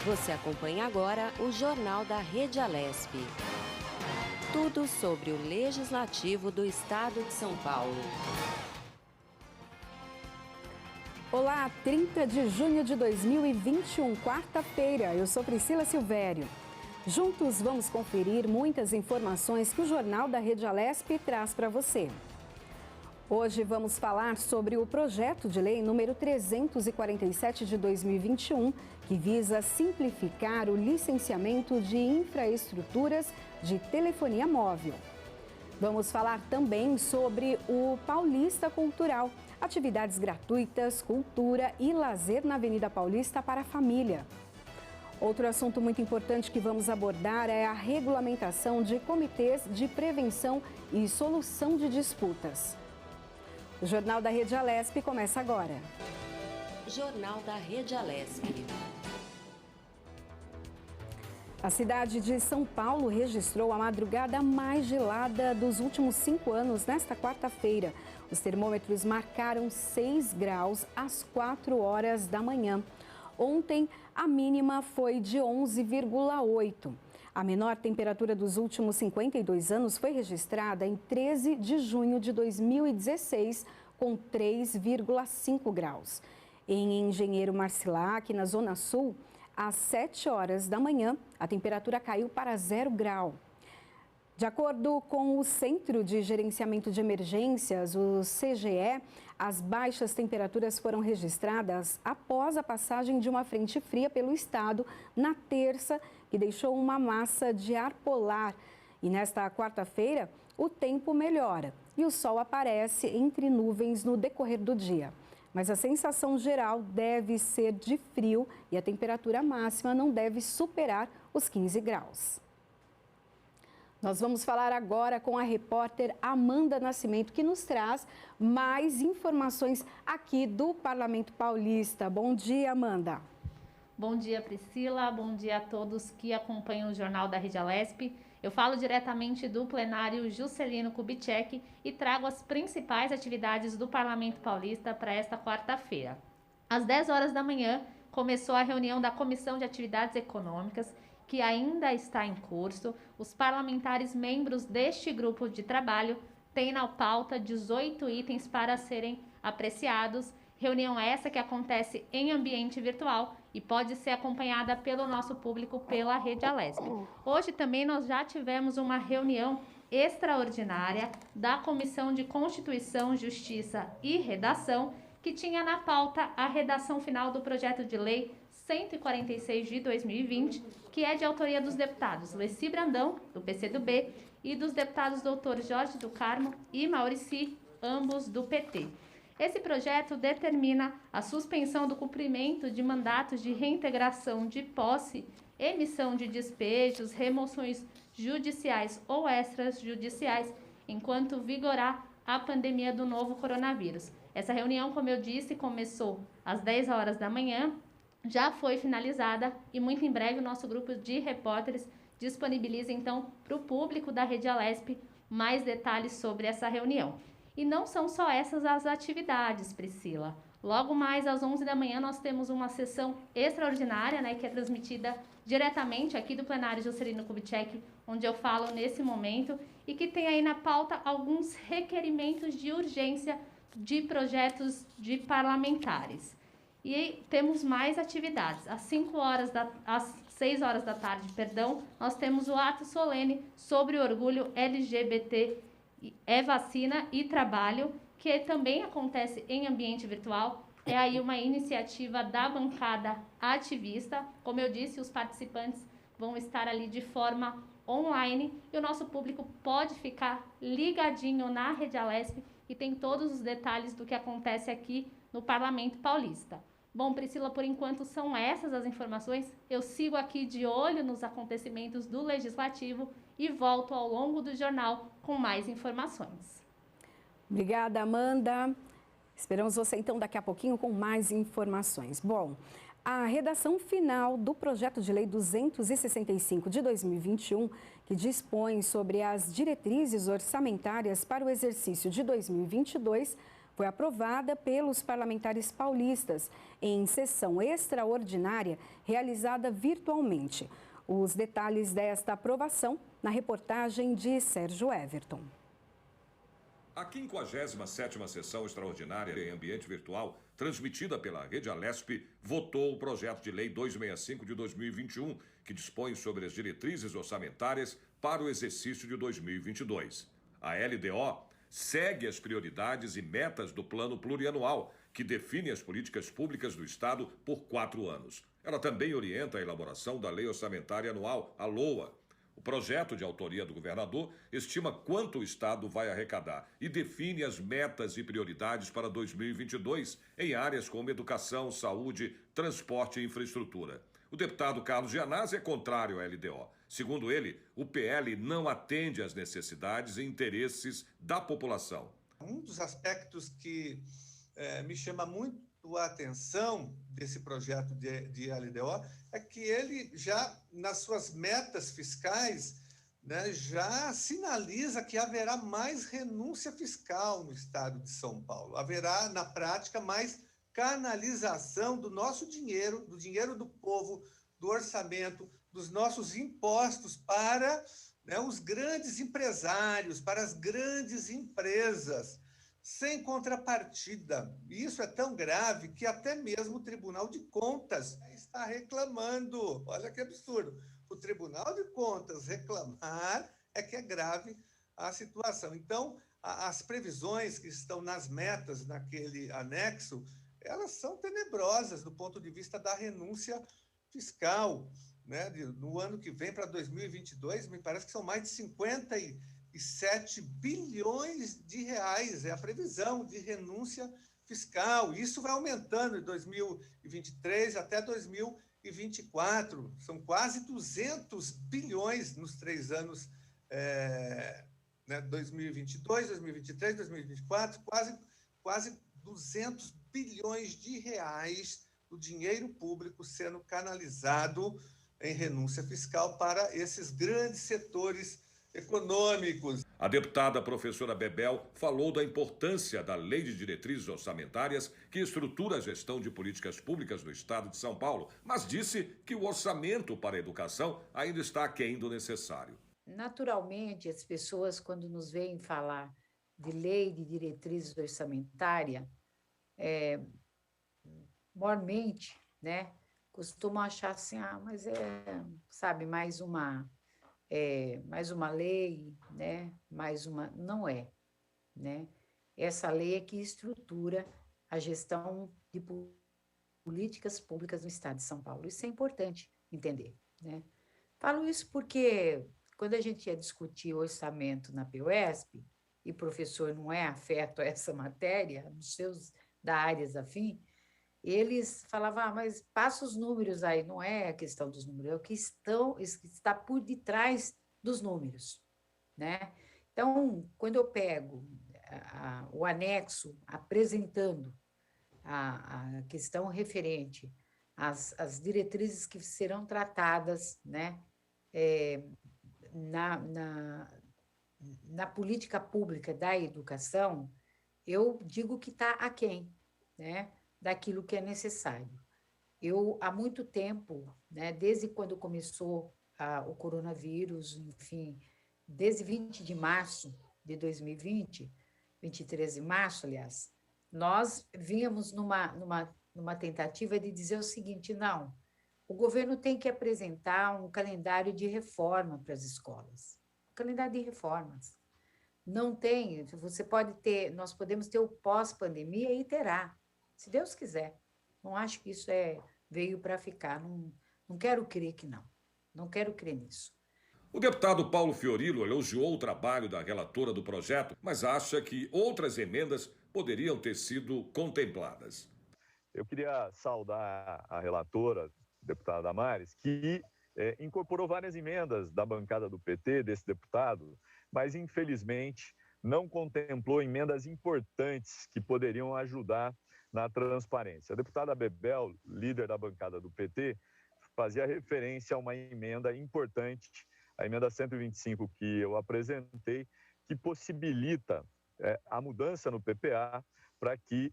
Você acompanha agora o Jornal da Rede Alesp. Tudo sobre o Legislativo do Estado de São Paulo. Olá, 30 de junho de 2021, quarta-feira. Eu sou Priscila Silvério. Juntos vamos conferir muitas informações que o Jornal da Rede Alesp traz para você. Hoje vamos falar sobre o projeto de lei número 347 de 2021, que visa simplificar o licenciamento de infraestruturas de telefonia móvel. Vamos falar também sobre o Paulista Cultural, atividades gratuitas, cultura e lazer na Avenida Paulista para a família. Outro assunto muito importante que vamos abordar é a regulamentação de comitês de prevenção e solução de disputas. O Jornal da Rede Alesp começa agora. Jornal da Rede Alesp. A cidade de São Paulo registrou a madrugada mais gelada dos últimos 5 anos nesta quarta-feira. Os termômetros marcaram 6 graus às 4 horas da manhã. Ontem, a mínima foi de 11,8. A menor temperatura dos últimos 52 anos foi registrada em 13 de junho de 2016, com 3,5 graus. Em Engenheiro Marcilac, na Zona Sul, às 7 horas da manhã, a temperatura caiu para 0 grau. De acordo com o Centro de Gerenciamento de Emergências, o CGE, as baixas temperaturas foram registradas após a passagem de uma frente fria pelo estado na terça, que deixou uma massa de ar polar. E nesta quarta-feira, o tempo melhora e o sol aparece entre nuvens no decorrer do dia. Mas a sensação geral deve ser de frio e a temperatura máxima não deve superar os 15 graus. Nós vamos falar agora com a repórter Amanda Nascimento, que nos traz mais informações aqui do Parlamento Paulista. Bom dia, Amanda. Bom dia, Priscila. Bom dia a todos que acompanham o Jornal da Rede Alesp. Eu falo diretamente do plenário Juscelino Kubitschek e trago as principais atividades do Parlamento Paulista para esta quarta-feira. Às 10 horas da manhã, começou a reunião da Comissão de Atividades Econômicas, que ainda está em curso. Os parlamentares membros deste grupo de trabalho têm na pauta 18 itens para serem apreciados. Reunião essa que acontece em ambiente virtual e pode ser acompanhada pelo nosso público pela Rede Alesp. Hoje também nós já tivemos uma reunião extraordinária da Comissão de Constituição, Justiça e Redação, que tinha na pauta a redação final do projeto de lei 146 de 2020, que é de autoria dos deputados Leci Brandão, do PCdoB, e dos deputados Dr. Jorge do Carmo e Maurici, ambos do PT. Esse projeto determina a suspensão do cumprimento de mandatos de reintegração de posse, emissão de despejos, remoções judiciais ou extrajudiciais, enquanto vigorar a pandemia do novo coronavírus. Essa reunião, como eu disse, começou às 10 horas da manhã, já foi finalizada e muito em breve o nosso grupo de repórteres disponibiliza então para o público da Rede Alesp mais detalhes sobre essa reunião. E não são só essas as atividades, Priscila. Logo mais às 11 da manhã nós temos uma sessão extraordinária, que é transmitida diretamente aqui do plenário Juscelino Kubitschek, onde eu falo nesse momento, e que tem aí na pauta alguns requerimentos de urgência de projetos de parlamentares. E temos mais atividades. Às 6 horas da tarde, nós temos o ato solene sobre o orgulho LGBT, vacina e trabalho, que também acontece em ambiente virtual. É aí uma iniciativa da bancada ativista. Como eu disse, os participantes vão estar ali de forma online e o nosso público pode ficar ligadinho na Rede Alesp e tem todos os detalhes do que acontece aqui no Parlamento Paulista. Bom, Priscila, por enquanto são essas as informações. Eu sigo aqui de olho nos acontecimentos do Legislativo e volto ao longo do jornal com mais informações. Obrigada, Amanda. Esperamos você então daqui a pouquinho com mais informações. Bom, a redação final do projeto de lei 265 de 2021, que dispõe sobre as diretrizes orçamentárias para o exercício de 2022, foi aprovada pelos parlamentares paulistas em sessão extraordinária realizada virtualmente. Os detalhes desta aprovação na reportagem de Sérgio Everton. A 57ª sessão extraordinária em ambiente virtual, transmitida pela Rede Alesp, votou o projeto de lei 265 de 2021, que dispõe sobre as diretrizes orçamentárias para o exercício de 2022. A LDO segue as prioridades e metas do Plano Plurianual, que define as políticas públicas do Estado por 4 anos. Ela também orienta a elaboração da Lei Orçamentária Anual, a LOA. O projeto, de autoria do governador, estima quanto o Estado vai arrecadar e define as metas e prioridades para 2022 em áreas como educação, saúde, transporte e infraestrutura. O deputado Carlos Gianazzi é contrário à LDO. Segundo ele, o PL não atende às necessidades e interesses da população. Um dos aspectos que me chama muito a atenção desse projeto de LDO é que ele já, nas suas metas fiscais, né, já sinaliza que haverá mais renúncia fiscal no estado de São Paulo. Haverá, na prática, mais canalização do nosso dinheiro, do dinheiro do povo, do orçamento, dos nossos impostos para, né, os grandes empresários, para as grandes empresas, sem contrapartida. E isso é tão grave que até mesmo o Tribunal de Contas está reclamando. Olha que absurdo. O Tribunal de Contas reclamar é que é grave a situação. Então, as previsões que estão nas metas, naquele anexo, elas são tenebrosas do ponto de vista da renúncia fiscal, né? No ano que vem, para 2022, me parece que são mais de 57 bilhões de reais, é a previsão de renúncia fiscal. Isso vai aumentando de 2023 até 2024. São quase 200 bilhões nos 3 anos, né, 2022, 2023, 2024, quase 200 bilhões de reais do dinheiro público sendo canalizado em renúncia fiscal para esses grandes setores econômicos. A deputada professora Bebel falou da importância da Lei de Diretrizes Orçamentárias, que estrutura a gestão de políticas públicas no estado de São Paulo, mas disse que o orçamento para a educação ainda está aquém do necessário. Naturalmente, as pessoas, quando nos veem falar de Lei de Diretrizes Orçamentárias, mormente, né, costumam achar assim, mas sabe, mais uma lei, né? Não é, né? Essa lei é que estrutura a gestão de políticas públicas no estado de São Paulo. Isso é importante entender, né? Falo isso porque quando a gente ia discutir orçamento na PUESP, e o professor não é afeto a essa matéria, nos seus da áreas afim, eles falavam, mas passa os números aí, não é a questão dos números, é o que está por detrás dos números, né? Então, quando eu pego o anexo apresentando a questão referente às diretrizes que serão tratadas, né, na política pública da educação, eu digo que está aquém, né, daquilo que é necessário. Eu, há muito tempo, né, desde quando começou o coronavírus, enfim, desde 20 de março de 2020, 23 de março, aliás, nós vínhamos numa tentativa de dizer o seguinte, não, o governo tem que apresentar um calendário de reforma para as escolas, um calendário de reformas. Não tem, você pode ter, nós podemos ter o pós-pandemia e terá, se Deus quiser. Não acho que isso veio para ficar. Não quero crer que não. Não quero crer nisso. O deputado Paulo Fiorilo elogiou o trabalho da relatora do projeto, mas acha que outras emendas poderiam ter sido contempladas. Eu queria saudar a relatora, deputada Damares, que incorporou várias emendas da bancada do PT, desse deputado, mas, infelizmente, não contemplou emendas importantes que poderiam ajudar na transparência. A deputada Bebel, líder da bancada do PT, fazia referência a uma emenda importante, a emenda 125 que eu apresentei, que possibilita a mudança no PPA para que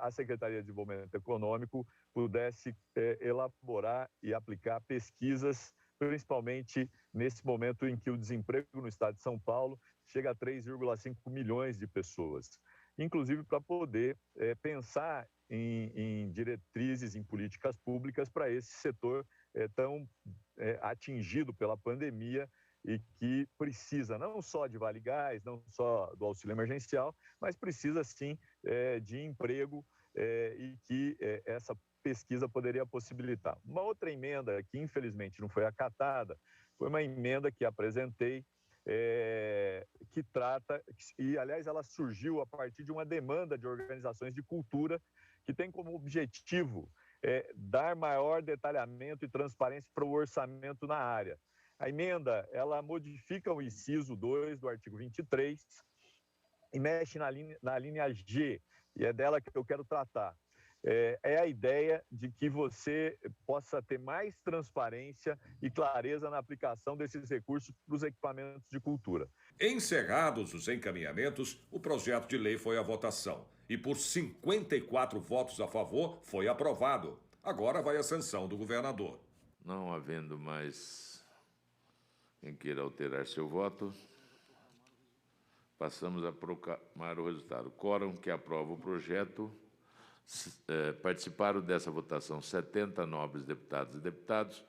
a Secretaria de Desenvolvimento Econômico pudesse elaborar e aplicar pesquisas, principalmente nesse momento em que o desemprego no estado de São Paulo chega a 3,5 milhões de pessoas. Inclusive para poder pensar em diretrizes, em políticas públicas para esse setor tão atingido pela pandemia e que precisa não só de Vale Gás, não só do auxílio emergencial, mas precisa sim de emprego e que essa pesquisa poderia possibilitar. Uma outra emenda que infelizmente não foi acatada foi uma emenda que apresentei que trata, e aliás ela surgiu a partir de uma demanda de organizações de cultura que tem como objetivo dar maior detalhamento e transparência para o orçamento na área. A emenda, ela modifica o inciso 2 do artigo 23 e mexe na linha G, e é dela que eu quero tratar. É a ideia de que você possa ter mais transparência e clareza na aplicação desses recursos para os equipamentos de cultura. Encerrados os encaminhamentos, o projeto de lei foi à votação e, por 54 votos a favor, foi aprovado. Agora vai a sanção do governador. Não havendo mais quem queira alterar seu voto, passamos a proclamar o resultado. Quórum que aprova o projeto. Participaram dessa votação 70 nobres deputados e deputados,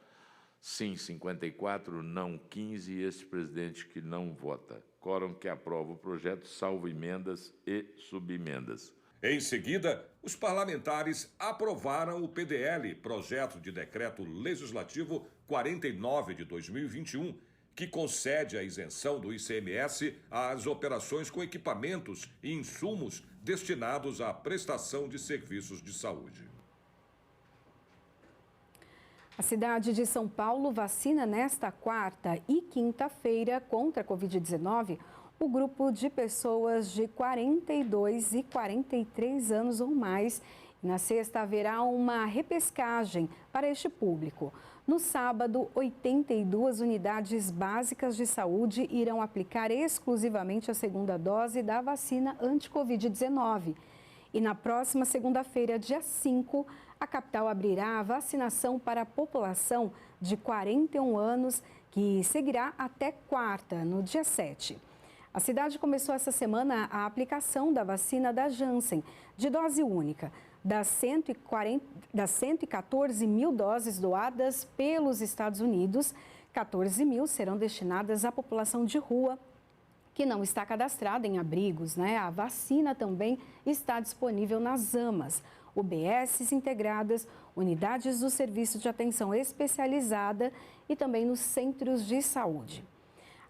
sim 54, não 15, e este presidente que não vota. Quórum que aprova o projeto, salvo emendas e subemendas. Em seguida, os parlamentares aprovaram o PDL, Projeto de Decreto Legislativo 49 de 2021, que concede a isenção do ICMS às operações com equipamentos e insumos destinados à prestação de serviços de saúde. A cidade de São Paulo vacina nesta quarta e quinta-feira contra a Covid-19 o grupo de pessoas de 42 e 43 anos ou mais. Na sexta, haverá uma repescagem para este público. No sábado, 82 unidades básicas de saúde irão aplicar exclusivamente a segunda dose da vacina anti-Covid-19. E na próxima segunda-feira, dia 5, a capital abrirá a vacinação para a população de 41 anos, que seguirá até quarta, no dia 7. A cidade começou essa semana a aplicação da vacina da Janssen, de dose única. Das 114 mil doses doadas pelos Estados Unidos, 14 mil serão destinadas à população de rua, que não está cadastrada em abrigos, né? A vacina também está disponível nas AMAs, UBSs integradas, unidades do Serviço de Atenção Especializada e também nos centros de saúde.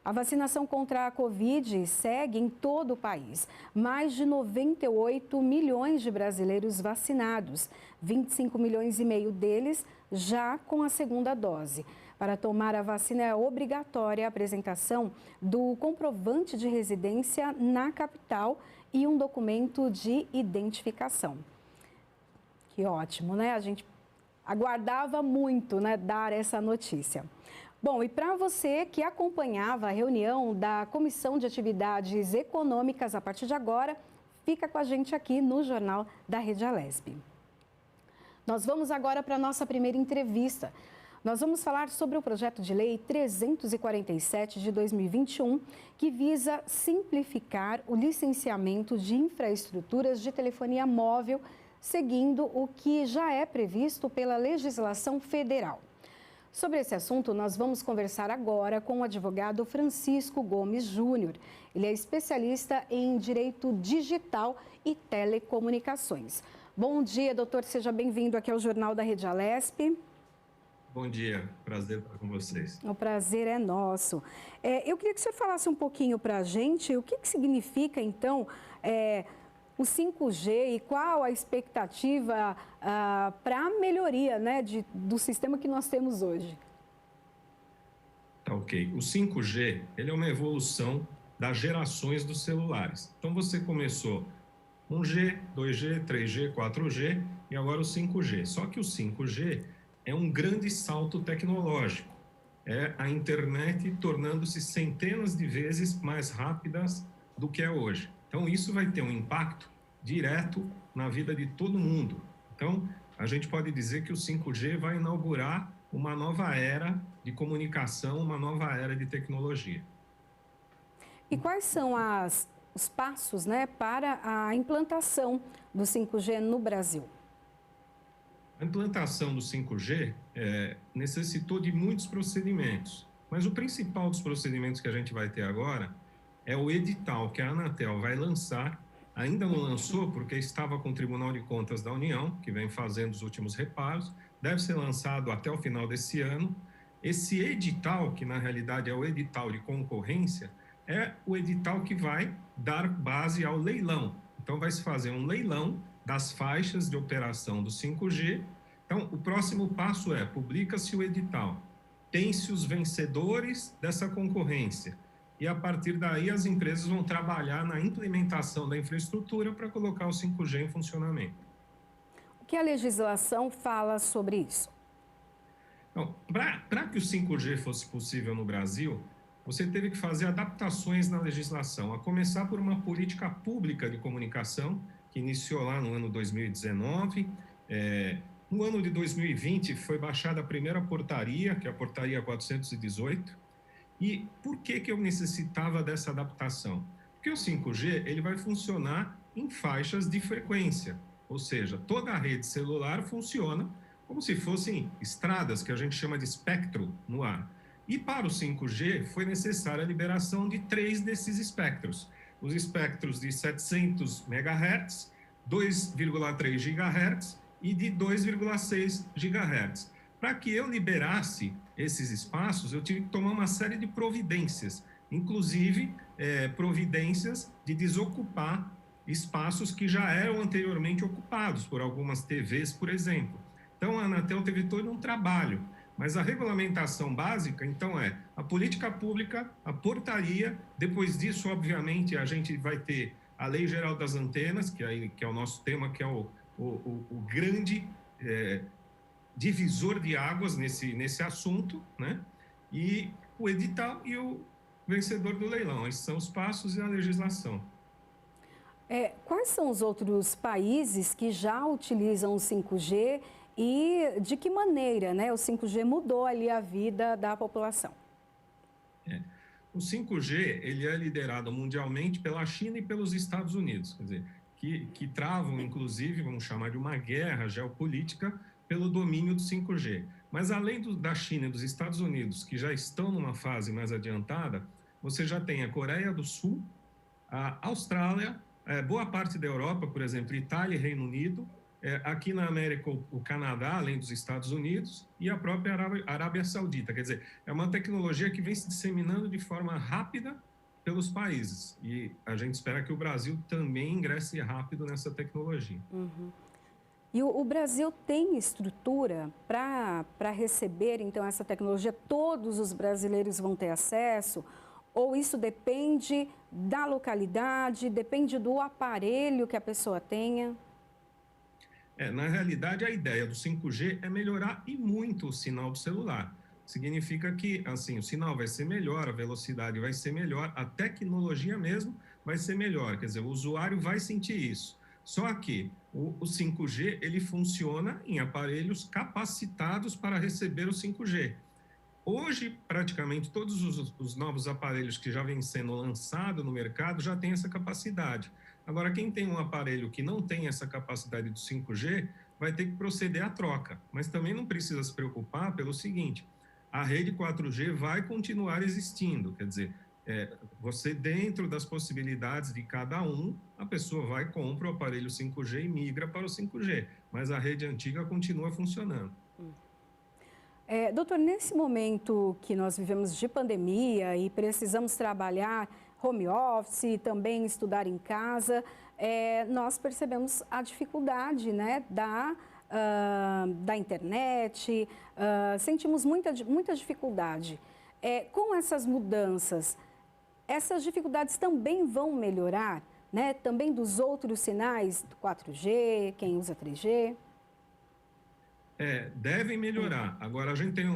A vacinação contra a Covid segue em todo o país. Mais de 98 milhões de brasileiros vacinados, 25 milhões e meio deles já com a segunda dose. Para tomar a vacina é obrigatória a apresentação do comprovante de residência na capital e um documento de identificação. Que ótimo, né? A gente aguardava muito, né, dar essa notícia. Bom, e para você que acompanhava a reunião da Comissão de Atividades Econômicas, a partir de agora, fica com a gente aqui no Jornal da Rede Alesp. Nós vamos agora para a nossa primeira entrevista. Nós vamos falar sobre o projeto de lei 347 de 2021, que visa simplificar o licenciamento de infraestruturas de telefonia móvel, seguindo o que já é previsto pela legislação federal. Sobre esse assunto, nós vamos conversar agora com o advogado Francisco Gomes Júnior. Ele é especialista em Direito Digital e Telecomunicações. Bom dia, doutor. Seja bem-vindo aqui ao Jornal da Rede Alesp. Bom dia. Prazer estar com vocês. O prazer é nosso. Eu queria que o senhor falasse um pouquinho para a gente o que significa, então, o 5G e qual a expectativa para a melhoria, né, do sistema que nós temos hoje. Tá, ok. O 5G, ele é uma evolução das gerações dos celulares. Então, você começou 1G, 2G, 3G, 4G e agora o 5G. Só que o 5G é um grande salto tecnológico. É a internet tornando-se centenas de vezes mais rápidas do que é hoje. Então, isso vai ter um impacto direto na vida de todo mundo. Então, a gente pode dizer que o 5G vai inaugurar uma nova era de comunicação, uma nova era de tecnologia. E quais são os passos, né, para a implantação do 5G no Brasil? A implantação do 5G necessitou de muitos procedimentos, mas o principal dos procedimentos que a gente vai ter agora é o edital que a Anatel vai lançar. Ainda não lançou porque estava com o Tribunal de Contas da União, que vem fazendo os últimos reparos, deve ser lançado até o final desse ano. Esse edital, que na realidade é o edital de concorrência, é o edital que vai dar base ao leilão. Então, vai se fazer um leilão das faixas de operação do 5G. Então, o próximo passo é, publica-se o edital, tem-se os vencedores dessa concorrência, e a partir daí as empresas vão trabalhar na implementação da infraestrutura para colocar o 5G em funcionamento. O que a legislação fala sobre isso? Então, para que o 5G fosse possível no Brasil, você teve que fazer adaptações na legislação, a começar por uma política pública de comunicação, que iniciou lá no ano 2019. No ano de 2020 foi baixada a primeira portaria, que é a portaria 418. E por que eu necessitava dessa adaptação? Porque o 5G ele vai funcionar em faixas de frequência, ou seja, toda a rede celular funciona como se fossem estradas, que a gente chama de espectro no ar. E para o 5G foi necessária a liberação de 3 desses espectros. Os espectros de 700 MHz, 2,3 GHz e de 2,6 GHz. Para que eu liberasse esses espaços, eu tive que tomar uma série de providências, inclusive providências de desocupar espaços que já eram anteriormente ocupados por algumas TVs, por exemplo. Então, a Anatel teve todo um trabalho, mas a regulamentação básica, então, é a política pública, a portaria, depois disso, obviamente, a gente vai ter a Lei Geral das Antenas, que é o nosso tema, que é o grande divisor de águas nesse assunto, né? E o edital e o vencedor do leilão. Esses são os passos e a legislação. Quais são os outros países que já utilizam o 5G e de que maneira, né, o 5G mudou ali a vida da população? O 5G ele é liderado mundialmente pela China e pelos Estados Unidos, quer dizer, que travam, inclusive, vamos chamar de uma guerra geopolítica pelo domínio do 5G. Mas além da China e dos Estados Unidos, que já estão numa fase mais adiantada, você já tem a Coreia do Sul, a Austrália, boa parte da Europa, por exemplo, Itália e Reino Unido, aqui na América o Canadá, além dos Estados Unidos, e a própria Arábia Saudita. Quer dizer, é uma tecnologia que vem se disseminando de forma rápida pelos países. E a gente espera que o Brasil também ingresse rápido nessa tecnologia. Uhum. E o Brasil tem estrutura para receber, então, essa tecnologia? Todos os brasileiros vão ter acesso? Ou isso depende da localidade, depende do aparelho que a pessoa tenha? Na realidade, a ideia do 5G é melhorar e muito o sinal do celular. Significa que, assim, o sinal vai ser melhor, a velocidade vai ser melhor, a tecnologia mesmo vai ser melhor. Quer dizer, o usuário vai sentir isso. Só que o 5G, ele funciona em aparelhos capacitados para receber o 5G. Hoje, praticamente todos os novos aparelhos que já vêm sendo lançados no mercado já têm essa capacidade. Agora, quem tem um aparelho que não tem essa capacidade do 5G, vai ter que proceder à troca. Mas também não precisa se preocupar pelo seguinte, a rede 4G vai continuar existindo, quer dizer, você dentro das possibilidades de cada um, a pessoa vai, compra o aparelho 5G e migra para o 5G, mas a rede antiga continua funcionando. Doutor, nesse momento que nós vivemos de pandemia e precisamos trabalhar home office, também estudar em casa, nós percebemos a dificuldade, né, da internet, sentimos muita dificuldade. Com essas mudanças, essas dificuldades também vão melhorar, né? Também dos outros sinais do 4G, quem usa 3G? Devem melhorar. Agora, a gente tem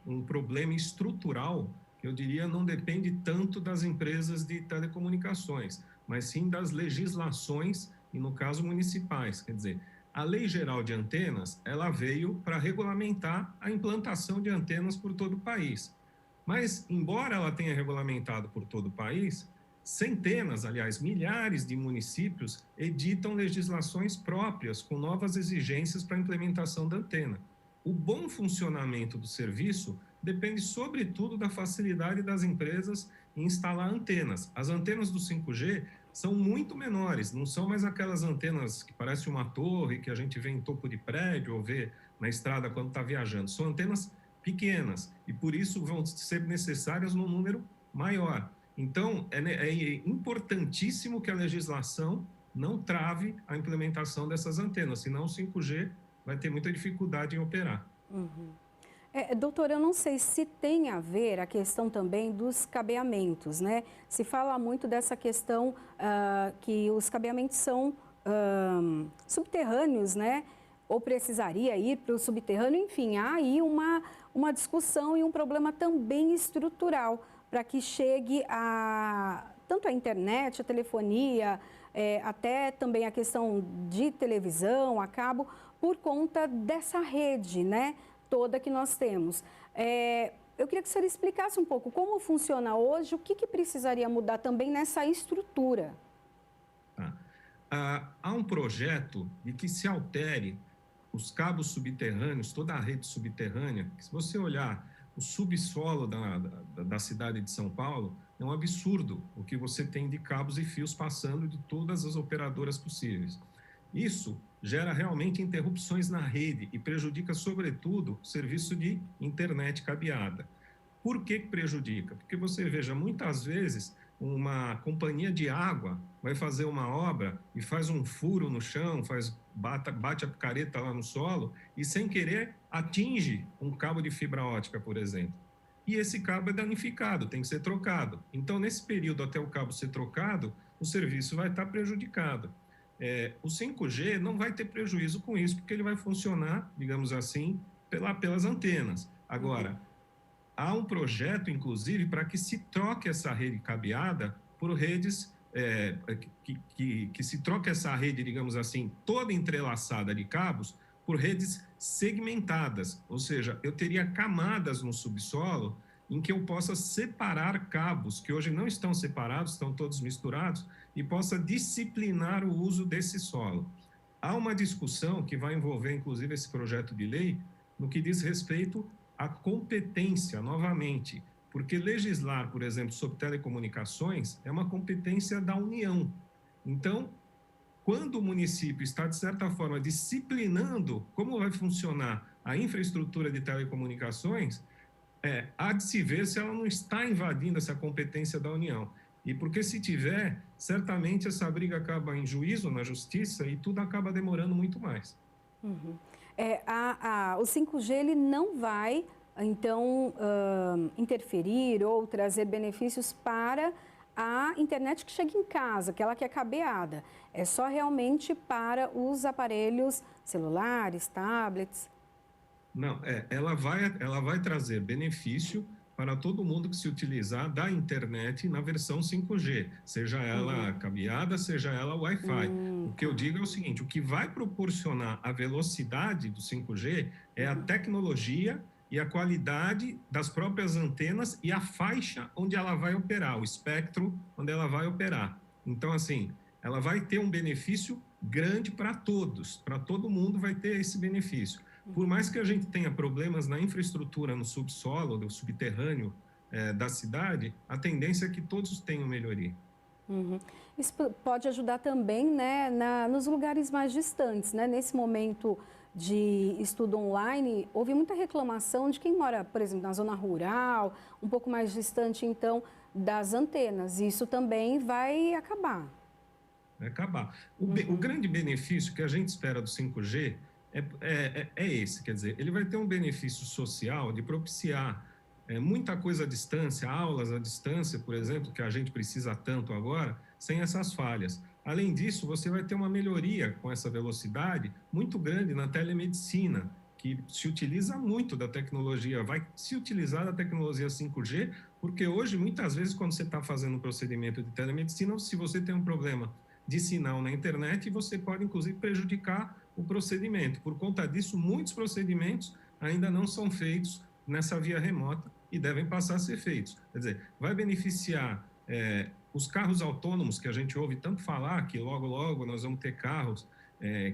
um problema estrutural que eu diria não depende tanto das empresas de telecomunicações, mas sim das legislações e, no caso, municipais. Quer dizer, a Lei Geral de Antenas, ela veio para regulamentar a implantação de antenas por todo o país. Mas, embora ela tenha regulamentado por todo o país, centenas, aliás, milhares de municípios editam legislações próprias com novas exigências para a implementação da antena. O bom funcionamento do serviço depende, sobretudo, da facilidade das empresas em instalar antenas. As antenas do 5G são muito menores, não são mais aquelas antenas que parecem uma torre que a gente vê em topo de prédio ou vê na estrada quando está viajando. São antenas pequenas e, por isso, vão ser necessárias num número maior. Então, é importantíssimo que a legislação não trave a implementação dessas antenas, senão o 5G vai ter muita dificuldade em operar. Uhum. Doutor, eu não sei se tem a ver a questão também dos cabeamentos, né? Se fala muito dessa questão que os cabeamentos são subterrâneos, né? Ou precisaria ir para o subterrâneo, enfim, há aí uma discussão e um problema também estrutural para que chegue tanto a internet, a telefonia, até também a questão de televisão, a cabo, por conta dessa rede, né? Toda que nós temos. Eu queria que o senhor explicasse um pouco como funciona hoje, o que precisaria mudar também nessa estrutura. Há um projeto de que se altere os cabos subterrâneos, toda a rede subterrânea. Se você olhar o subsolo da cidade de São Paulo, é um absurdo o que você tem de cabos e fios passando de todas as operadoras possíveis. Isso gera realmente interrupções na rede e prejudica, sobretudo, o serviço de internet cabeada. Por que prejudica? Porque você veja, muitas vezes, uma companhia de água vai fazer uma obra e faz um furo no chão, bate a picareta lá no solo e, sem querer, atinge um cabo de fibra ótica, por exemplo. E esse cabo é danificado, tem que ser trocado. Então, nesse período, até o cabo ser trocado, o serviço vai estar prejudicado. O 5G não vai ter prejuízo com isso, porque ele vai funcionar, digamos assim, pelas antenas. Agora, há um projeto, inclusive, para que se troque essa rede cabeada por redes, que se troque essa rede, digamos assim, toda entrelaçada de cabos, por redes segmentadas. Ou seja, eu teria camadas no subsolo em que eu possa separar cabos, que hoje não estão separados, estão todos misturados, e possa disciplinar o uso desse solo. Há uma discussão que vai envolver, inclusive, esse projeto de lei, no que diz respeito à competência, novamente, porque legislar, por exemplo, sobre telecomunicações é uma competência da União. Então, quando o município está, de certa forma, disciplinando como vai funcionar a infraestrutura de telecomunicações, há de se ver se ela não está invadindo essa competência da União. E porque, se tiver, certamente essa briga acaba em juízo, na justiça, e tudo acaba demorando muito mais. Uhum. O 5G ele não vai, então, interferir ou trazer benefícios para a internet que chega em casa, aquela que é cabeada. É só realmente para os aparelhos celulares, tablets? Não, ela vai trazer benefício para todo mundo que se utilizar da internet na versão 5G, seja ela cabeada, seja ela Wi-Fi. O que eu digo é o seguinte, o que vai proporcionar a velocidade do 5G é a tecnologia e a qualidade das próprias antenas e a faixa onde ela vai operar, o espectro onde ela vai operar. Então, assim, ela vai ter um benefício grande para todos, para todo mundo vai ter esse benefício. Por mais que a gente tenha problemas na infraestrutura, no subsolo, no subterrâneo da cidade, a tendência é que todos tenham melhoria. Isso pode ajudar também, né, nos lugares mais distantes, né? Nesse momento de estudo online, houve muita reclamação de quem mora, por exemplo, na zona rural, um pouco mais distante, então, das antenas. Isso também vai acabar. Vai acabar. O grande benefício que a gente espera do 5G é esse, quer dizer, ele vai ter um benefício social de propiciar muita coisa à distância, aulas à distância, por exemplo, que a gente precisa tanto agora, sem essas falhas. Além disso, você vai ter uma melhoria com essa velocidade muito grande na telemedicina, que se utiliza muito da tecnologia, vai se utilizar da tecnologia 5G, porque hoje, muitas vezes, quando você está fazendo um procedimento de telemedicina, se você tem um problema de sinal na internet e você pode, inclusive, prejudicar o procedimento. Por conta disso, muitos procedimentos ainda não são feitos nessa via remota e devem passar a ser feitos. Quer dizer, vai beneficiar os carros autônomos, que a gente ouve tanto falar, que logo, logo nós vamos ter carros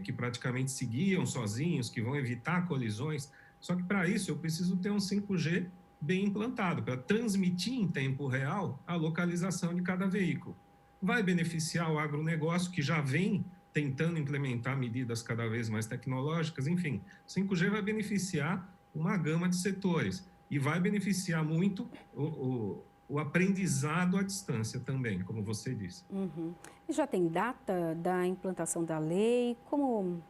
que praticamente se guiam sozinhos, que vão evitar colisões. Só que para isso eu preciso ter um 5G bem implantado, para transmitir em tempo real a localização de cada veículo. Vai beneficiar o agronegócio, que já vem tentando implementar medidas cada vez mais tecnológicas, enfim. 5G vai beneficiar uma gama de setores e vai beneficiar muito o aprendizado à distância também, como você disse. Uhum. E já tem data da implantação da lei? Como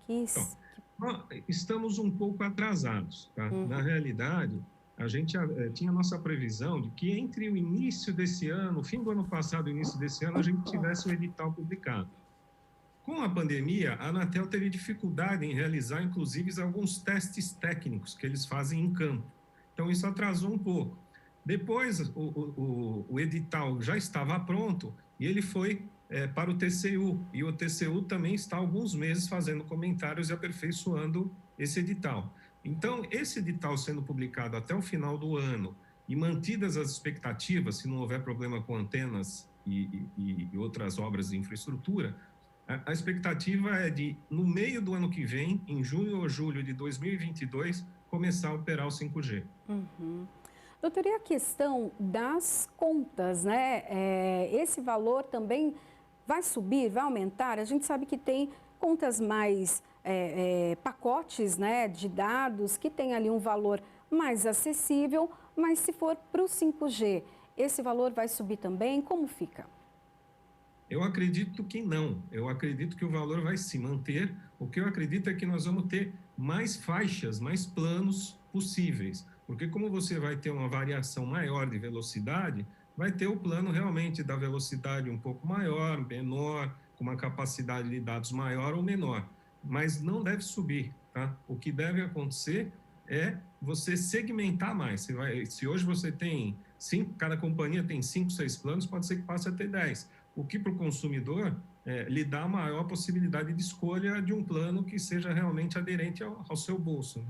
que... Então, estamos um pouco atrasados, tá? Na realidade, a gente tinha a nossa previsão de que entre o início desse ano, o fim do ano passado e o início desse ano, a gente tivesse o edital publicado. Com a pandemia, a Anatel teve dificuldade em realizar, inclusive, alguns testes técnicos que eles fazem em campo. Então, isso atrasou um pouco. Depois, o edital já estava pronto e ele foi para o TCU. E o TCU também está há alguns meses fazendo comentários e aperfeiçoando esse edital. Então, esse edital sendo publicado até o final do ano e mantidas as expectativas, se não houver problema com antenas e outras obras de infraestrutura, a expectativa é de, no meio do ano que vem, em junho ou julho de 2022, começar a operar o 5G. Uhum. Doutor, e a questão das contas, né? Esse valor também vai subir, vai aumentar? A gente sabe que tem contas mais, pacotes, né, de dados, que tem ali um valor mais acessível, mas se for para o 5G, esse valor vai subir também? Como fica? Eu acredito que não. Eu acredito que o valor vai se manter. O que eu acredito é que nós vamos ter mais faixas, mais planos possíveis. Porque como você vai ter uma variação maior de velocidade, vai ter o plano realmente da velocidade um pouco maior, menor, com uma capacidade de dados maior ou menor. Mas não deve subir, tá? O que deve acontecer é você segmentar mais. Se hoje você tem 5, cada companhia tem 5, 6 planos, pode ser que passe a ter 10. O que para o consumidor lhe dá maior possibilidade de escolha de um plano que seja realmente aderente ao seu bolso. Né?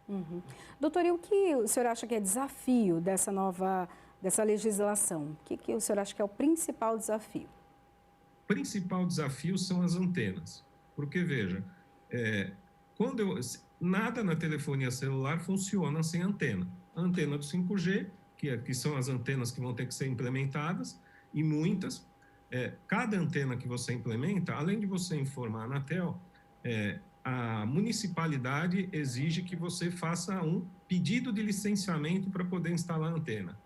Uhum. Doutor, e o que o senhor acha que é desafio dessa legislação? O que o senhor acha que é o principal desafio? O principal desafio são as antenas. Porque, veja, nada na telefonia celular funciona sem antena. A antena do 5G, que são as antenas que vão ter que ser implementadas, e muitas. Cada antena que você implementa, além de você informar a Anatel, a municipalidade exige que você faça um pedido de licenciamento para poder instalar a antena.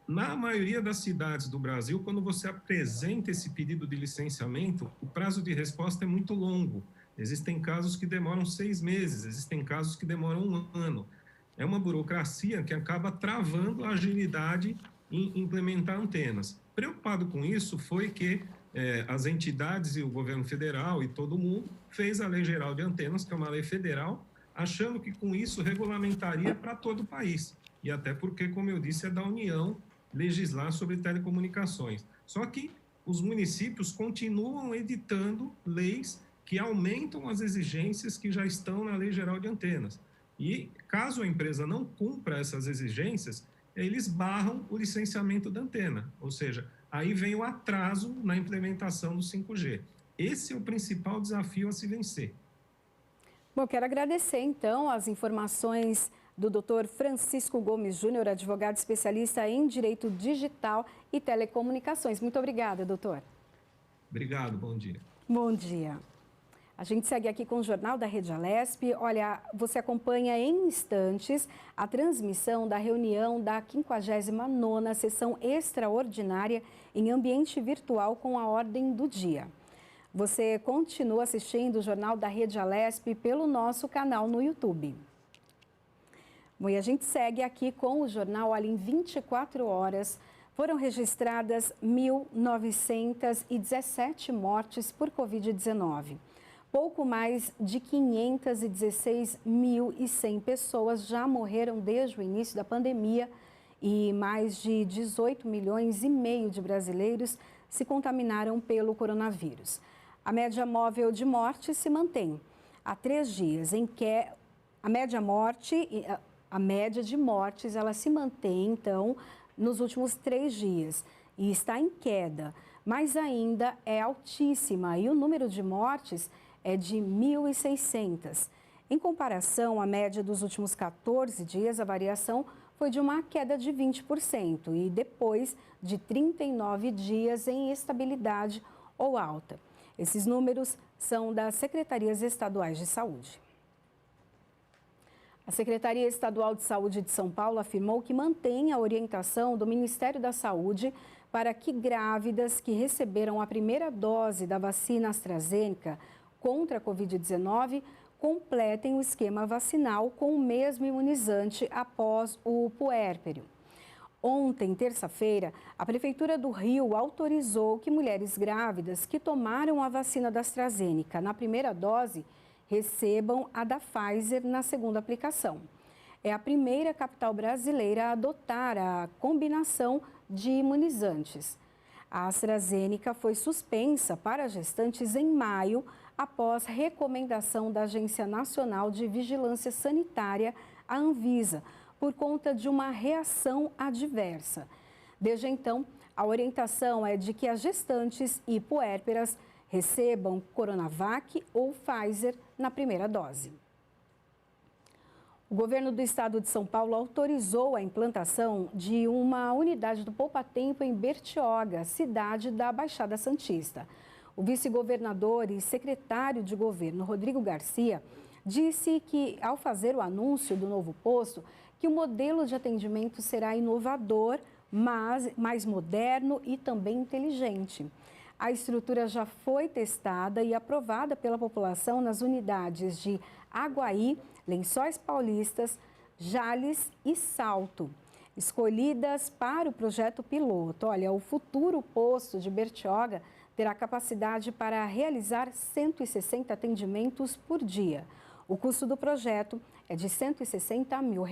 Na maioria das cidades do Brasil, quando você apresenta esse pedido de licenciamento, o prazo de resposta é muito longo. Existem casos que demoram 6 meses, existem casos que demoram 1 ano. É uma burocracia que acaba travando a agilidade em implementar antenas. Preocupado com isso foi que as entidades e o governo federal e todo mundo fez a Lei Geral de Antenas, que é uma lei federal, achando que com isso regulamentaria para todo o país. E até porque, como eu disse, é da União legislar sobre telecomunicações. Só que os municípios continuam editando leis que aumentam as exigências que já estão na Lei Geral de Antenas. E caso a empresa não cumpra essas exigências, eles barram o licenciamento da antena, ou seja, aí vem o atraso na implementação do 5G. Esse é o principal desafio a se vencer. Bom, quero agradecer, então, as informações do Dr. Francisco Gomes Júnior, advogado especialista em Direito Digital e Telecomunicações. Muito obrigada, doutor. Obrigado, bom dia. Bom dia. A gente segue aqui com o Jornal da Rede Alesp. Olha, você acompanha em instantes a transmissão da reunião da 59ª Sessão Extraordinária em ambiente virtual com a ordem do dia. Você continua assistindo o Jornal da Rede Alesp pelo nosso canal no YouTube. Bom, e a gente segue aqui com o jornal. Olha, em 24 horas foram registradas 1.917 mortes por Covid-19. Pouco mais de 516.100 pessoas já morreram desde o início da pandemia e mais de 18 milhões e meio de brasileiros se contaminaram pelo coronavírus. A média móvel de mortes se mantém há 3 dias, em que a média de mortes ela se mantém, então, nos últimos 3 dias e está em queda, mas ainda é altíssima e o número de mortes é de 1.600. Em comparação à média dos últimos 14 dias, a variação foi de uma queda de 20% e depois de 39 dias em estabilidade ou alta. Esses números são das Secretarias Estaduais de Saúde. A Secretaria Estadual de Saúde de São Paulo afirmou que mantém a orientação do Ministério da Saúde para que grávidas que receberam a primeira dose da vacina AstraZeneca contra a Covid-19 completem o esquema vacinal com o mesmo imunizante após o puérpero. Ontem, terça-feira, a Prefeitura do Rio autorizou que mulheres grávidas que tomaram a vacina da AstraZeneca na primeira dose recebam a da Pfizer na segunda aplicação. É a primeira capital brasileira a adotar a combinação de imunizantes. A AstraZeneca foi suspensa para gestantes em maio, após recomendação da Agência Nacional de Vigilância Sanitária, a Anvisa, por conta de uma reação adversa. Desde então, a orientação é de que as gestantes e puérperas recebam Coronavac ou Pfizer na primeira dose. O governo do estado de São Paulo autorizou a implantação de uma unidade do Poupatempo em Bertioga, cidade da Baixada Santista. O vice-governador e secretário de governo, Rodrigo Garcia, disse que, ao fazer o anúncio do novo posto, que o modelo de atendimento será inovador, mas mais moderno e também inteligente. A estrutura já foi testada e aprovada pela população nas unidades de Aguaí, Lençóis Paulistas, Jales e Salto, escolhidas para o projeto piloto. Olha, o futuro posto de Bertioga terá capacidade para realizar 160 atendimentos por dia. O custo do projeto é de R$ 160 mil.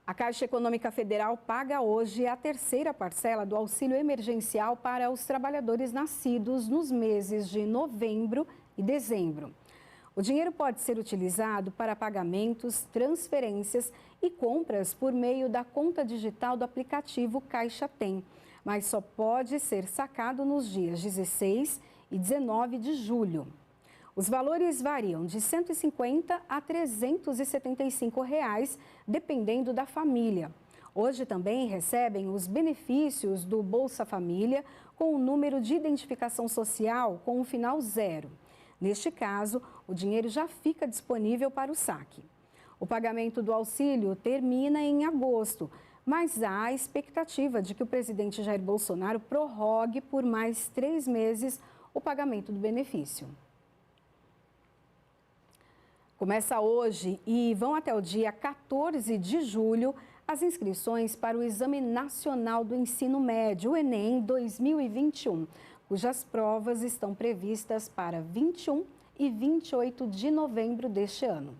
A Caixa Econômica Federal paga hoje a terceira parcela do auxílio emergencial para os trabalhadores nascidos nos meses de novembro e dezembro. O dinheiro pode ser utilizado para pagamentos, transferências e compras por meio da conta digital do aplicativo Caixa Tem, mas só pode ser sacado nos dias 16 e 19 de julho. Os valores variam de R$ 150 a R$ 375, dependendo da família. Hoje também recebem os benefícios do Bolsa Família com o número de identificação social com o final 0. Neste caso, o dinheiro já fica disponível para o saque. O pagamento do auxílio termina em agosto, mas há a expectativa de que o presidente Jair Bolsonaro prorrogue por mais 3 meses o pagamento do benefício. Começa hoje e vão até o dia 14 de julho as inscrições para o Exame Nacional do Ensino Médio, o Enem 2021, cujas provas estão previstas para 21 e 28 de novembro deste ano.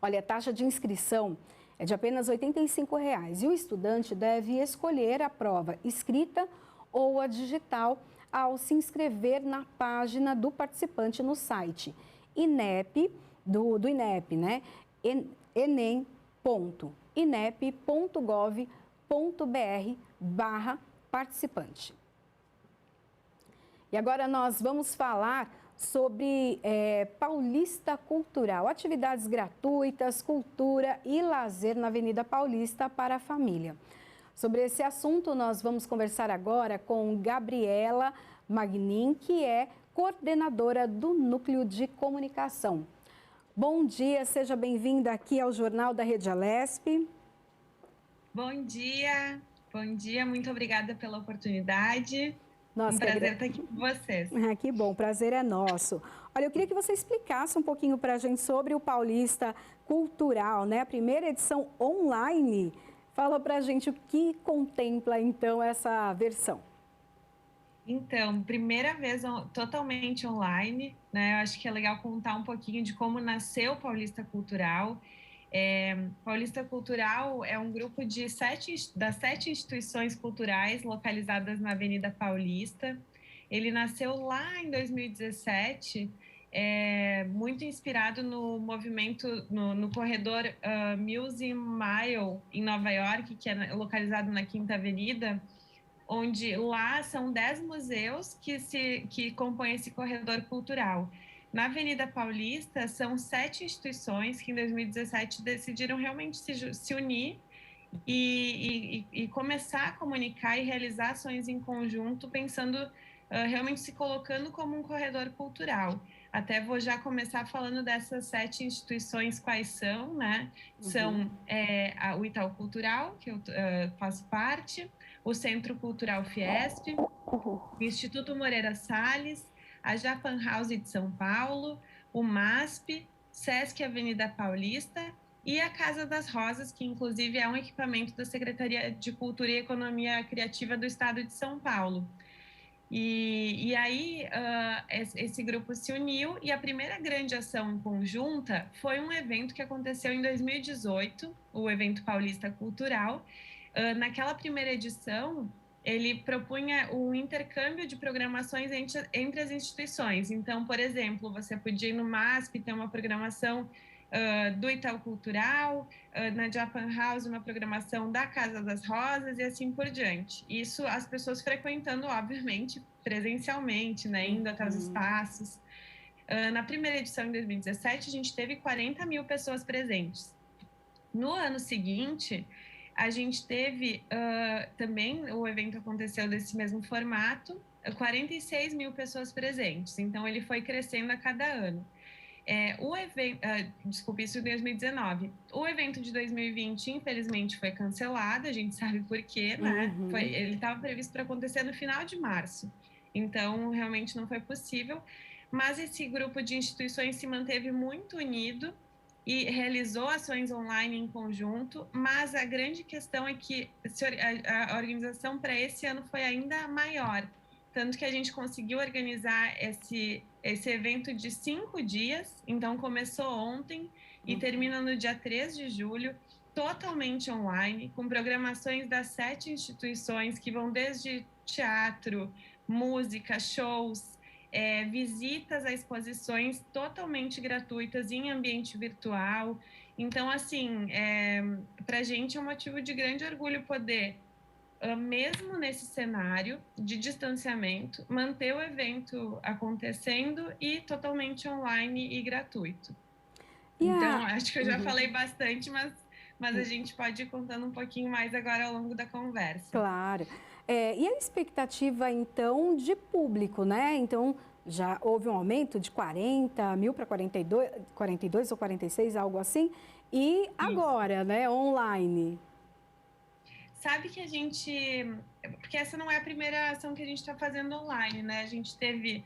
Olha, a taxa de inscrição é de apenas R$ 85 e o estudante deve escolher a prova escrita ou a digital ao se inscrever na página do participante no site INEP, do INEP, né? enem.inep.gov.br/participante. E agora nós vamos falar sobre Paulista Cultural, atividades gratuitas, cultura e lazer na Avenida Paulista para a família. Sobre esse assunto, nós vamos conversar agora com Gabriela Magnin, que é coordenadora do Núcleo de Comunicação. Bom dia, seja bem-vinda aqui ao Jornal da Rede Alesp. Bom dia, muito obrigada pela oportunidade. Nossa, um prazer estar aqui com vocês. Que bom, o prazer é nosso. Olha, eu queria que você explicasse um pouquinho para a gente sobre o Paulista Cultural, né? A primeira edição online. Fala para a gente o que contempla, então, essa versão. Então, primeira vez totalmente online, né? Eu acho que é legal contar um pouquinho de como nasceu o Paulista Cultural. Paulista Cultural é um grupo das 7 instituições culturais localizadas na Avenida Paulista. Ele nasceu lá em 2017, muito inspirado no movimento, no corredor Museum Mile, em Nova York, que é localizado na Quinta Avenida, onde lá são 10 museus que compõem esse corredor cultural. Na Avenida Paulista, são 7 instituições que, em 2017, decidiram realmente se unir e começar a comunicar e realizar ações em conjunto, pensando, realmente se colocando como um corredor cultural. Até vou já começar falando dessas 7 instituições, quais são, né? São o Itaú Cultural, que eu faço parte, o Centro Cultural Fiesp, o Instituto Moreira Salles, a Japan House de São Paulo, o MASP, Sesc Avenida Paulista e a Casa das Rosas, que inclusive é um equipamento da Secretaria de Cultura e Economia Criativa do Estado de São Paulo. E aí esse grupo se uniu e a primeira grande ação conjunta foi um evento que aconteceu em 2018, o evento Paulista Cultural. Naquela primeira edição, ele propunha o intercâmbio de programações entre as instituições. Então, por exemplo, você podia ir no MASP, ter uma programação do Itaú Cultural, na Japan House, uma programação da Casa das Rosas e assim por diante. Isso as pessoas frequentando, obviamente, presencialmente, né, indo até os espaços. Na primeira edição, em 2017, a gente teve 40 mil pessoas presentes. No ano seguinte, a gente teve também, o evento aconteceu desse mesmo formato, 46 mil pessoas presentes. Então, ele foi crescendo a cada ano. O evento, desculpe, isso em 2019. O evento de 2020, infelizmente, foi cancelado, a gente sabe por quê, né? Ele estava previsto para acontecer no final de março. Então, realmente não foi possível. Mas esse grupo de instituições se manteve muito unido e realizou ações online em conjunto, mas a grande questão é que a organização para esse ano foi ainda maior, tanto que a gente conseguiu organizar esse evento de 5 dias, então começou ontem e termina no dia 3 de julho, totalmente online, com programações das 7 instituições que vão desde teatro, música, shows, visitas a exposições totalmente gratuitas em ambiente virtual. Então, assim, para a gente é um motivo de grande orgulho poder, mesmo nesse cenário de distanciamento, manter o evento acontecendo e totalmente online e gratuito. Então, acho que eu já falei bastante, mas a gente pode ir contando um pouquinho mais agora ao longo da conversa. Claro. E a expectativa, então, de público, né? Então, já houve um aumento de 40 mil para 42 ou 46, algo assim. E agora, né, online? Sabe que a gente... Porque essa não é a primeira ação que a gente está fazendo online, né? A gente teve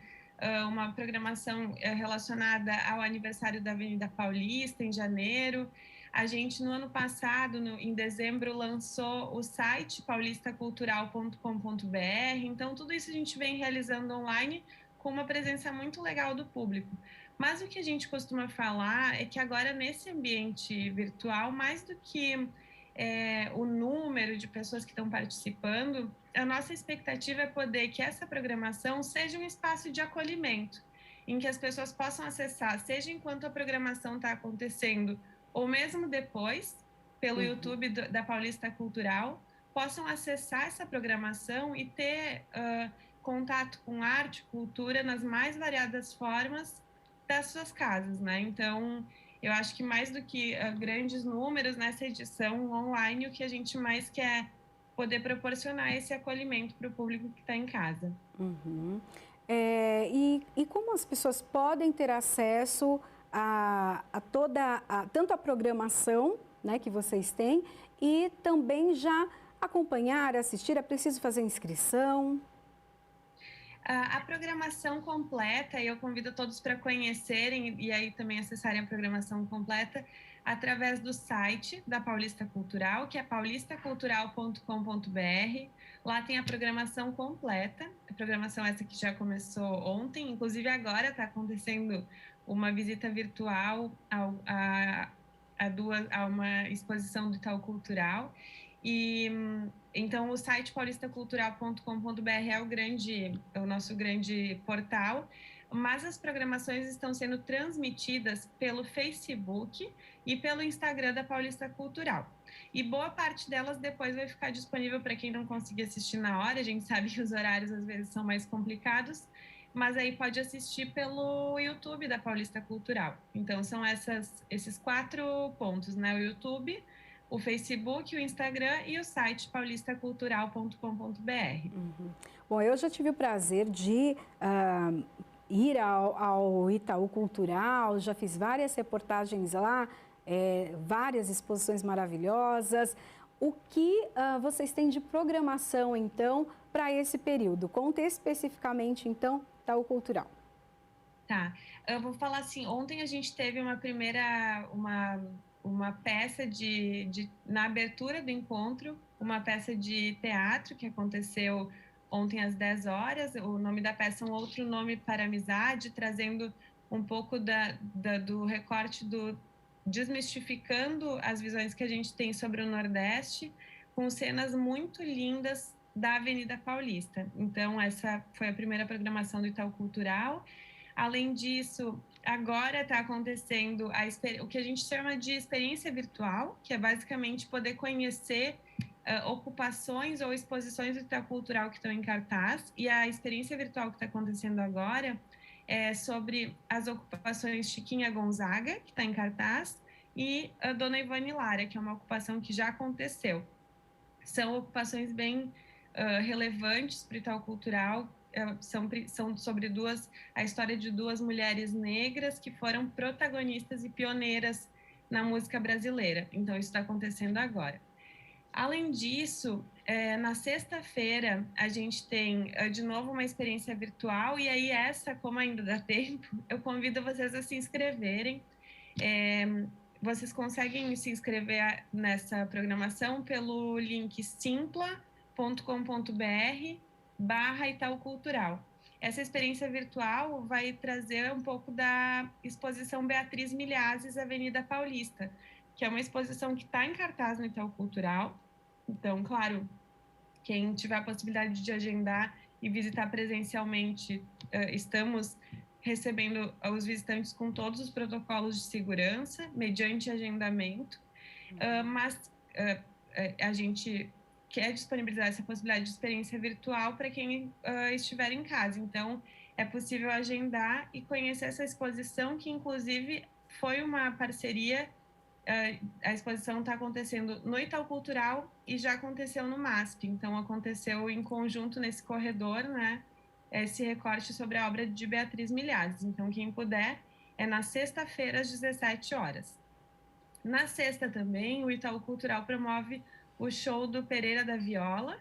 uma programação relacionada ao aniversário da Avenida Paulista, em janeiro. A gente, no ano passado, em dezembro, lançou o site paulistacultural.com.br. Então, tudo isso a gente vem realizando online com uma presença muito legal do público. Mas o que a gente costuma falar é que agora, nesse ambiente virtual, mais do que o número de pessoas que estão participando, a nossa expectativa é poder que essa programação seja um espaço de acolhimento, em que as pessoas possam acessar, seja enquanto a programação está acontecendo, ou mesmo depois, pelo YouTube da Paulista Cultural, possam acessar essa programação e ter contato com arte, cultura, nas mais variadas formas das suas casas, né? Então, eu acho que mais do que grandes números nessa edição online, o que a gente mais quer é poder proporcionar esse acolhimento para o público que está em casa. E como as pessoas podem ter acesso tanto a programação, né, que vocês têm, e também já acompanhar, assistir? É preciso fazer inscrição? A programação completa, eu convido todos para conhecerem e aí também acessarem a programação completa através do site da Paulista Cultural, que é paulistacultural.com.br. Lá tem a programação completa, a programação essa que já começou ontem, inclusive agora está acontecendo uma visita virtual à a uma exposição do Itaú Cultural. E então o site paulistacultural.com.br é o nosso grande portal, mas as programações estão sendo transmitidas pelo Facebook e pelo Instagram da Paulista Cultural. E boa parte delas depois vai ficar disponível para quem não conseguir assistir na hora. A gente sabe que os horários às vezes são mais complicados, mas aí pode assistir pelo YouTube da Paulista Cultural. Então são esses 4 pontos, né? O YouTube, o Facebook, o Instagram e o site paulistacultural.com.br. Bom, eu já tive o prazer de ir ao Itaú Cultural, já fiz várias reportagens lá, várias exposições maravilhosas. O que vocês têm de programação, então, para esse período? Conte especificamente, então, Itaú Cultural. Tá, eu vou falar assim, ontem a gente teve uma peça na abertura do encontro, uma peça de teatro que aconteceu ontem às 10 horas. O nome da peça é Um Outro Nome para Amizade, trazendo um pouco do recorte desmistificando as visões que a gente tem sobre o Nordeste, com cenas muito lindas da Avenida Paulista. Então, essa foi a primeira programação do Itaú Cultural. Além disso, agora está acontecendo o que a gente chama de experiência virtual, que é basicamente poder conhecer ocupações ou exposições do Itaú Cultural que estão em cartaz. E a experiência virtual que está acontecendo agora é sobre as ocupações Chiquinha Gonzaga, que está em cartaz, e a Dona Ivone Lara, que é uma ocupação que já aconteceu. São ocupações bem relevantes para o Itaú Cultural. São sobre a história de 2 mulheres negras que foram protagonistas e pioneiras na música brasileira. Então, isso está acontecendo agora. Além disso, na sexta-feira, a gente tem, de novo, uma experiência virtual. E aí, como ainda dá tempo, eu convido vocês a se inscreverem. Vocês conseguem se inscrever nessa programação pelo link simpla.com.br/Itaú Cultural. Essa experiência virtual vai trazer um pouco da exposição Beatriz Milhazes, Avenida Paulista, que é uma exposição que está em cartaz no Itaú Cultural. Então, claro, quem tiver a possibilidade de agendar e visitar presencialmente, estamos recebendo os visitantes com todos os protocolos de segurança, mediante agendamento, mas a gente quer disponibilizar essa possibilidade de experiência virtual para quem estiver em casa. Então, é possível agendar e conhecer essa exposição, que inclusive foi uma parceria. A exposição está acontecendo no Itaú Cultural e já aconteceu no MASP. Então, aconteceu em conjunto nesse corredor, né? Esse recorte sobre a obra de Beatriz Milhazes. Então, quem puder, é na sexta-feira, às 17 horas. Na sexta também, o Itaú Cultural promove o show do Pereira da Viola.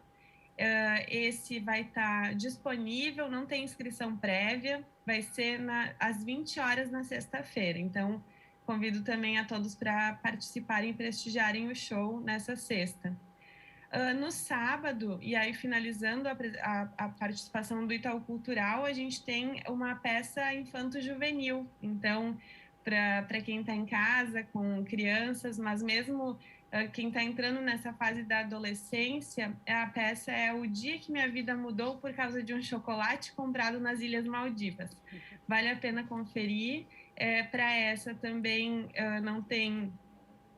Esse vai estar disponível, não tem inscrição prévia, vai ser às 20 horas na sexta-feira. Então, convido também a todos para participarem e prestigiarem o show nessa sexta. No sábado, e aí finalizando a participação do Itaú Cultural, a gente tem uma peça infanto-juvenil. Então, para quem está em casa com crianças, mas mesmo quem está entrando nessa fase da adolescência, a peça é O Dia que Minha Vida Mudou por Causa de um Chocolate Comprado nas Ilhas Maldivas. Vale a pena conferir. Para essa também não tem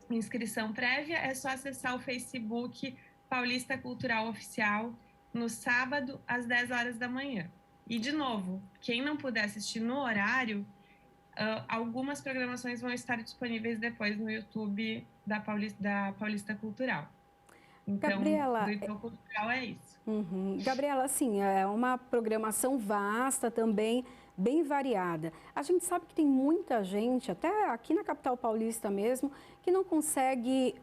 inscrição prévia, é só acessar o Facebook Paulista Cultural Oficial no sábado, às 10 horas da manhã. E, de novo, quem não puder assistir no horário, algumas programações vão estar disponíveis depois no YouTube da Paulista Cultural. Então, Gabriela, do Itaú Cultural é isso. Gabriela, assim, é uma programação vasta também, bem variada. A gente sabe que tem muita gente, até aqui na capital paulista mesmo, que não consegue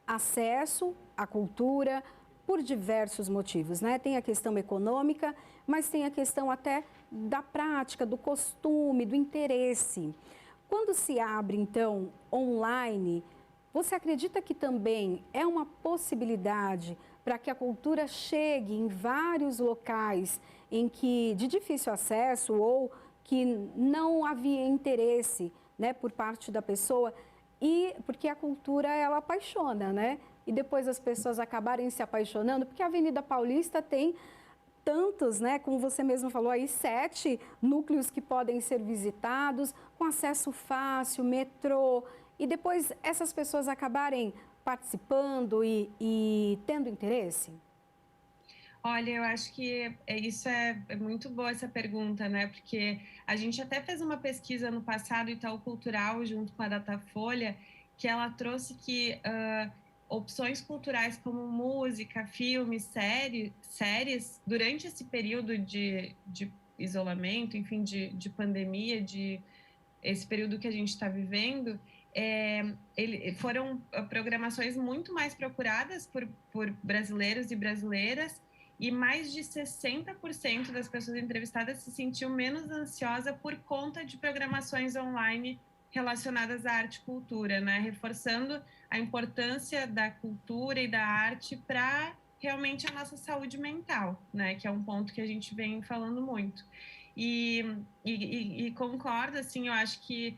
acesso à cultura por diversos motivos, né? Tem a questão econômica, mas tem a questão até da prática, do costume, do interesse. Quando se abre, então, online, você acredita que também é uma possibilidade para que a cultura chegue em vários locais em que de difícil acesso ou que não havia interesse, né, por parte da pessoa e porque a cultura, ela apaixona, né? E depois as pessoas acabarem se apaixonando, porque a Avenida Paulista tem tantos, né, como você mesmo falou aí, 7 núcleos que podem ser visitados, com acesso fácil, metrô, e depois essas pessoas acabarem participando e tendo interesse? Olha, eu acho que isso é muito boa essa pergunta, né? Porque a gente até fez uma pesquisa no passado, Itaú Cultural, junto com a Datafolha, que ela trouxe que opções culturais como música, filmes, séries, durante esse período de isolamento, enfim, de pandemia, esse período que a gente está vivendo, foram programações muito mais procuradas por brasileiros e brasileiras, e mais de 60% das pessoas entrevistadas se sentiu menos ansiosa por conta de programações online relacionadas à arte e cultura, né? Reforçando a importância da cultura e da arte para realmente a nossa saúde mental, né? Que é um ponto que a gente vem falando muito. E concordo, assim, eu acho que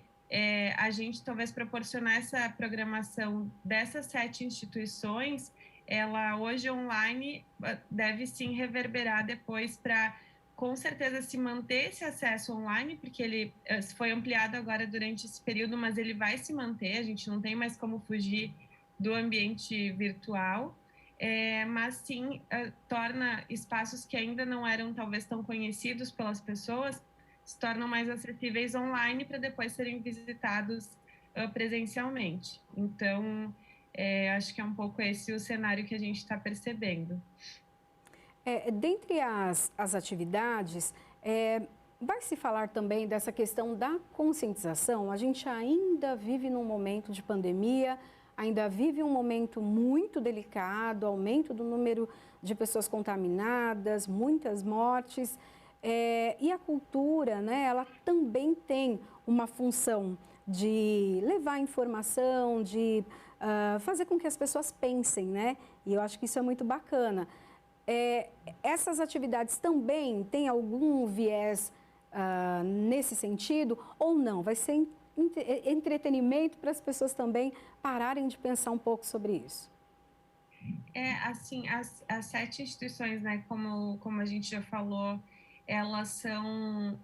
a gente talvez proporcionar essa programação dessas 7 instituições, ela hoje online deve sim reverberar depois para, com certeza, se manter esse acesso online, porque ele foi ampliado agora durante esse período, mas ele vai se manter, a gente não tem mais como fugir do ambiente virtual, mas sim torna espaços que ainda não eram talvez tão conhecidos pelas pessoas, se tornam mais acessíveis online para depois serem visitados presencialmente. Então, acho que é um pouco esse o cenário que a gente está percebendo. Dentre as atividades, vai se falar também dessa questão da conscientização. A gente ainda vive num momento de pandemia, ainda vive um momento muito delicado, aumento do número de pessoas contaminadas, muitas mortes. E a cultura, né, ela também tem uma função de levar informação, de fazer com que as pessoas pensem, né? E eu acho que isso é muito bacana. Essas atividades também têm algum viés nesse sentido ou não? Vai ser entretenimento para as pessoas também pararem de pensar um pouco sobre isso? Assim, as 7 instituições, né, como a gente já falou, elas são...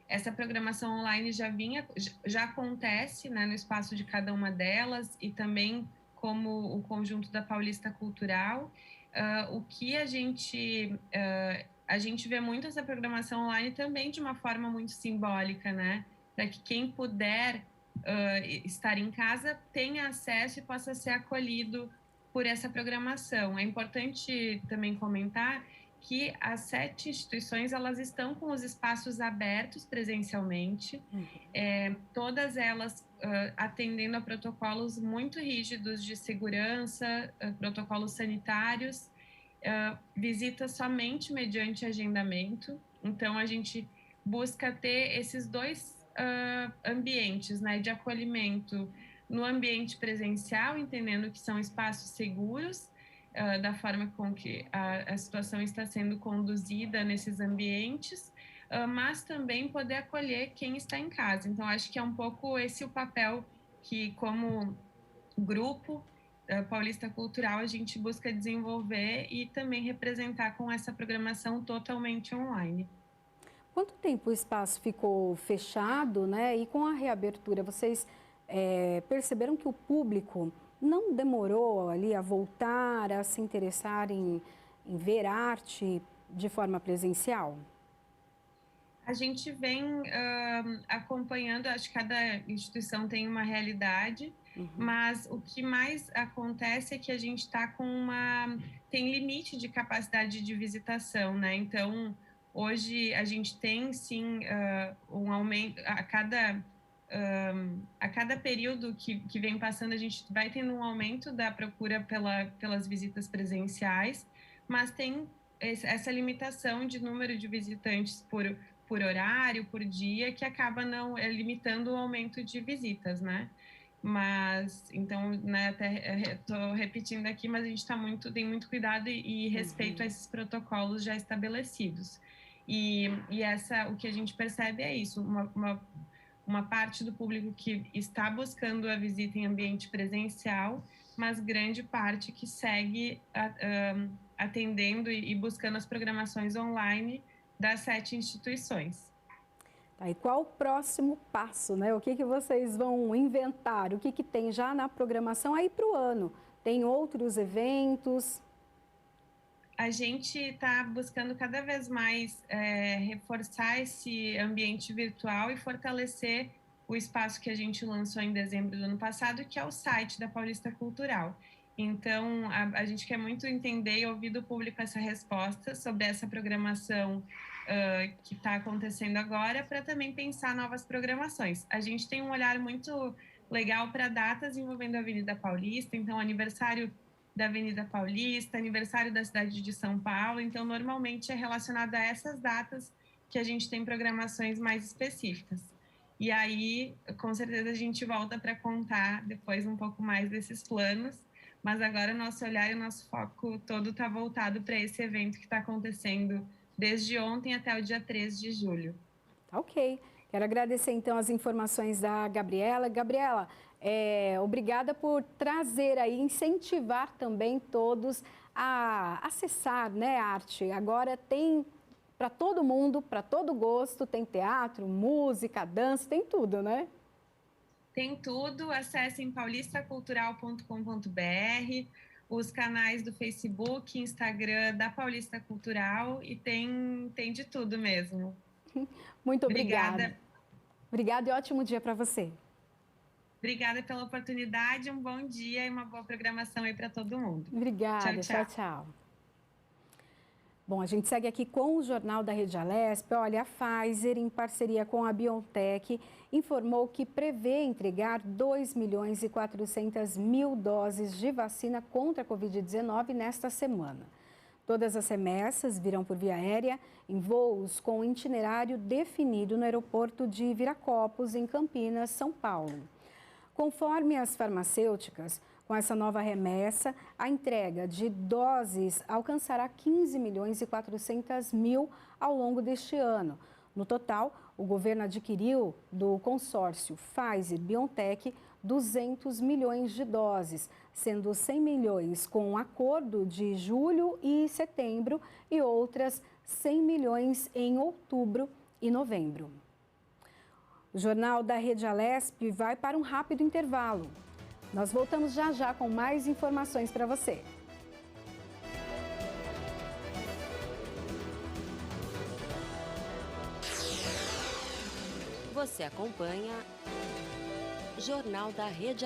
essa programação online já acontece, né, no espaço de cada uma delas e também como o conjunto da Paulista Cultural. O que a gente vê muito essa programação online também de uma forma muito simbólica, né, para que quem puder estar em casa tenha acesso e possa ser acolhido por essa programação. É importante também comentar que as 7 instituições, elas estão com os espaços abertos presencialmente, todas elas atendendo a protocolos muito rígidos de segurança, protocolos sanitários, visita somente mediante agendamento. Então, a gente busca ter esses 2 ambientes, né, de acolhimento no ambiente presencial, entendendo que são espaços seguros, da forma com que a situação está sendo conduzida nesses ambientes, mas também poder acolher quem está em casa. Então, acho que é um pouco esse o papel que, como grupo Paulista Cultural, a gente busca desenvolver e também representar com essa programação totalmente online. Quanto tempo o espaço ficou fechado, né? E com a reabertura, vocês perceberam que o público não demorou ali a voltar a se interessar em ver arte de forma presencial? A gente vem acompanhando, acho que cada instituição tem uma realidade, mas o que mais acontece é que a gente está tem limite de capacidade de visitação, né? Então, hoje a gente tem sim um aumento a cada período que vem passando, a gente vai tendo um aumento da procura pelas visitas presenciais, mas tem essa limitação de número de visitantes por horário, por dia, que acaba não limitando o aumento de visitas, né? Mas, então, né, até estou repetindo aqui, mas a gente tem muito cuidado e respeito a esses protocolos já estabelecidos. E o que a gente percebe é isso, uma parte do público que está buscando a visita em ambiente presencial, mas grande parte que segue atendendo e buscando as programações online das 7 instituições. Tá, e qual o próximo passo, né? O que vocês vão inventar? O que tem já na programação aí para o ano? Tem outros eventos? A gente está buscando cada vez mais reforçar esse ambiente virtual e fortalecer o espaço que a gente lançou em dezembro do ano passado, que é o site da Paulista Cultural. Então, a gente quer muito entender e ouvir do público essa resposta sobre essa programação que está acontecendo agora, para também pensar novas programações. A gente tem um olhar muito legal para datas envolvendo a Avenida Paulista, então aniversário da Avenida Paulista, aniversário da cidade de São Paulo, então normalmente é relacionado a essas datas que a gente tem programações mais específicas. E aí, com certeza, a gente volta para contar depois um pouco mais desses planos, mas agora o nosso olhar e o nosso foco todo está voltado para esse evento que está acontecendo desde ontem até o dia 3 de julho. Ok. Quero agradecer, então, as informações da Gabriela. Gabriela, obrigada por trazer aí, incentivar também todos a acessar, né, a arte. Agora tem para todo mundo, para todo gosto, tem teatro, música, dança, tem tudo, né? Tem tudo, acessem paulistacultural.com.br, os canais do Facebook, Instagram da Paulista Cultural e tem de tudo mesmo. Muito obrigada. Obrigada e ótimo dia para você. Obrigada pela oportunidade, um bom dia e uma boa programação aí para todo mundo. Obrigada, tchau. Bom, a gente segue aqui com o Jornal da Rede Alesp. Olha, a Pfizer, em parceria com a BioNTech, informou que prevê entregar 2.400.000 doses de vacina contra a Covid-19 nesta semana. Todas as remessas virão por via aérea em voos com itinerário definido no aeroporto de Viracopos, em Campinas, São Paulo. Conforme as farmacêuticas, com essa nova remessa, a entrega de doses alcançará 15.400.000 ao longo deste ano. No total, o governo adquiriu do consórcio Pfizer-BioNTech 200 milhões de doses, sendo 100 milhões com um acordo de julho e setembro e outras 100 milhões em outubro e novembro. O Jornal da Rede Alesp vai para um rápido intervalo. Nós voltamos já com mais informações para você. Você acompanha Jornal da Rede